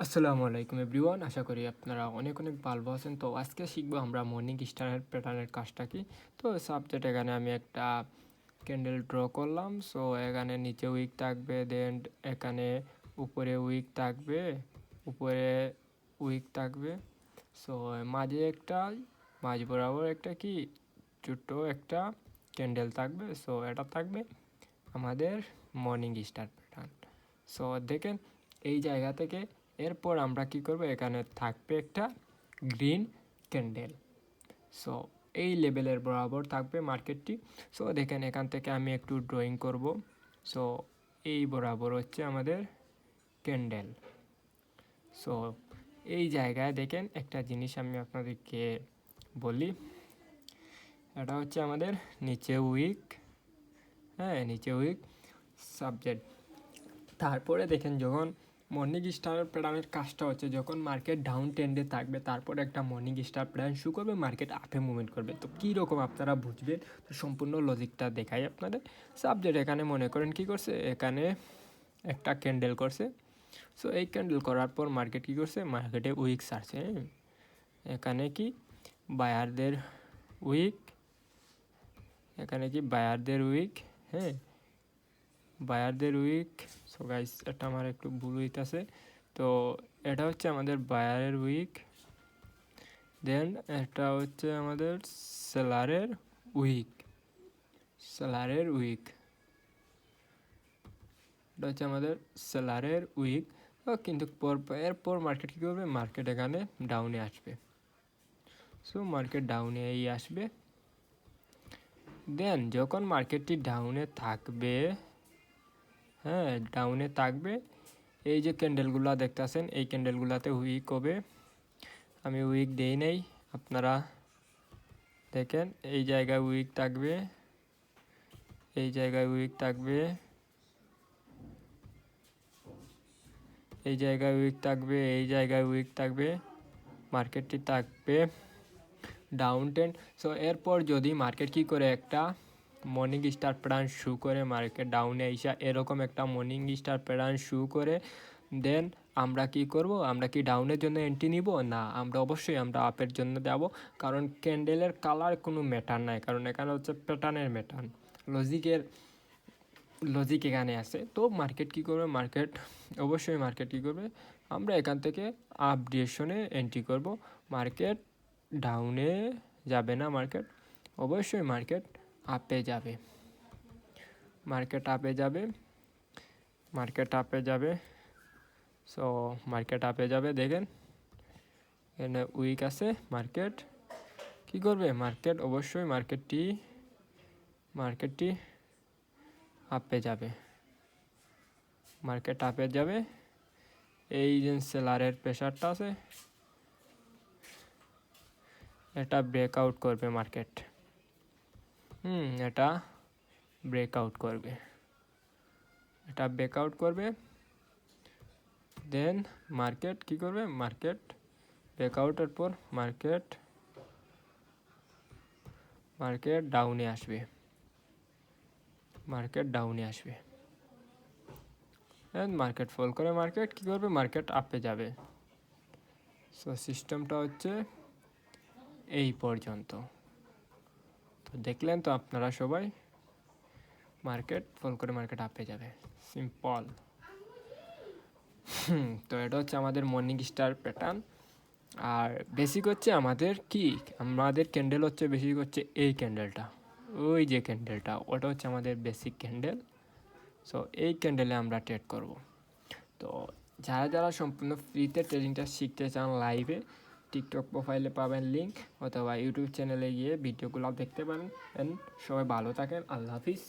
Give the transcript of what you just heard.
আসসালামু আলাইকুম এভরিওয়ান, আশা করি আপনারা অনেক অনেক ভালো আছেন। তো আজকে শিখবো আমরা মর্নিং স্টারের প্যাটার্নের কাজটা কি। তো সাবজেক্ট এখানে আমি একটা ক্যান্ডেল ড্র করলাম। সো এখানে নিচে উইক থাকবে, দেন এখানে উপরে উইক থাকবে, উপরে উইক থাকবে। সো মাঝে একটা, মাঝ বরাবর একটা কি ছোট্ট একটা ক্যান্ডেল থাকবে। সো এটা থাকবে আমাদের মর্নিং স্টার প্যাটার্ন। সো দেখেন এই জায়গা থেকে এরপর আমরা কি করব, এখানে থাকবে একটা গ্রিন ক্যান্ডেল। সো এই লেভেলের বরাবর থাকবে মার্কেটটি। সো দেখেন এখান থেকে আমি একটু ড্রয়িং করব। সো এই বরাবর হচ্ছে আমাদের ক্যান্ডেল। সো এই জায়গায় দেখেন একটা জিনিস আমি আপনাদেরকে বলি, এটা হচ্ছে আমাদের নিচে উইক, হ্যাঁ নিচে উইক সাবজেক্ট। তারপরে দেখেন যখন মর্নিং স্টার প্যাটার্নের কাজটা হচ্ছে, যখন মার্কেট ডাউন ট্রেন্ডে থাকবে তারপরে একটা মর্নিং স্টার প্যাটার্ন শুরু করবে, মার্কেট আপে মুভমেন্ট করবে। তো কীরকম আপনারা বুঝবেন, তো সম্পূর্ণ লজিকটা দেখাই আপনাদের। সাবজেক্ট এখানে মনে করেন কি করছে, এখানে একটা ক্যান্ডেল করছে। সো এই ক্যান্ডেল করার পর মার্কেট কী করছে, মার্কেটে উইক ছাড়ছে। এখানে কি বায়ারদের উইক, এখানে কি বায়ারদের উইক, হ্যাঁ বায়ারদের উইক। সো গাইস এটা আমার একটু ভুল হইতেছে। তো এটা হচ্ছে আমাদের বায়ারের উইক, দেন এটা হচ্ছে আমাদের সেলারের উইক, সেলারের উইক, এটা হচ্ছে আমাদের সেলারের উইক। কিন্তু এরপর মার্কেট কী করবে, মার্কেট এখানে ডাউনে আসবে। সো মার্কেট ডাউনে আসবে। দেন যখন মার্কেটটি ডাউনে থাকবে, হ্যাঁ ডাউনে থাকবে, এই যে ক্যান্ডেলগুলো দেখতেছেন এই ক্যান্ডেলগুলোতে উইক হবে। আমি উইক দেই নাই, আপনারা দেখেন এই জায়গায় উইক থাকবে, এই জায়গায় উইক থাকবে, এই জায়গায় উইক থাকবে, এই জায়গায় উইক থাকবে, মার্কেটটি থাকবে ডাউন ট্রেন্ড। সো এরপর যদি মার্কেট কি করে একটা মর্নিং স্টার প্যাটার্ন শু করে, মার্কেট ডাউনে আইসা এরকম একটা মর্নিং স্টার প্যাটার্ন শু করে, দেন আমরা কি করব, আমরা কি ডাউনের জন্য এন্ট্রি নিব না, আমরা অবশ্যই আমরা আপের জন্য যাব। কারণ ক্যান্ডেলের কালার কোনো ম্যাটার নাই, কারণ এখানে হচ্ছে প্যাটার্নের ম্যাটার, লজিক এখানে আছে। তো মার্কেট কি করবে, মার্কেট অবশ্যই মার্কেট কী করবে, আমরা এখান থেকে আপ ডিরেকশনে এন্ট্রি করব। মার্কেট ডাউনে যাবে না, মার্কেট অবশ্যই মার্কেট আপে যাবে, মার্কেট আপে যাবে, মার্কেট আপে যাবে। সো মার্কেট আপে যাবে, দেখেন এখানে উইক আছে, মার্কেট কি করবে, মার্কেট অবশ্যই মার্কেটটি আপে যাবে, মার্কেট আপে যাবে। এই যে সেলারের প্রেশারটা আছে এটা ব্রেকআউট করবে মার্কেট, এটা ব্রেকআউট করবে, এটা ব্রেকআউট করবে। দেন মার্কেট কি করবে, মার্কেট ব্রেকআউটের পর মার্কেট ডাউনে আসবে, মার্কেট ডাউনে আসবে। দেন মার্কেট ফল করে মার্কেট কি করবে, মার্কেট আপে যাবে। সো সিস্টেমটা হচ্ছে এই পর্যন্ত। তো দেখলেন তো আপনারা সবাই, মার্কেট ফল করে মার্কেট আপে যাবে, সিম্পল। তো এটা হচ্ছে আমাদের মর্নিং স্টার প্যাটার্ন। আর বেসিক হচ্ছে আমাদের কি, আমাদের ক্যান্ডেল হচ্ছে বেসিক হচ্ছে এই ক্যান্ডেলটা, ওই যে ক্যান্ডেলটা ওটা হচ্ছে আমাদের বেসিক ক্যান্ডেল। সো এই ক্যান্ডেলে আমরা ট্রেড করব। তো যারা যারা সম্পূর্ণ ফ্রিতে ট্রেডিংটা শিখতে চান লাইভে, টিকটক প্রোফাইলে পাবেন লিঙ্ক, অথবা ইউটিউব চ্যানেলে গিয়ে ভিডিওগুলো দেখতে পারেন। সবাই ভালো থাকেন, আল্লাহ হাফিজ।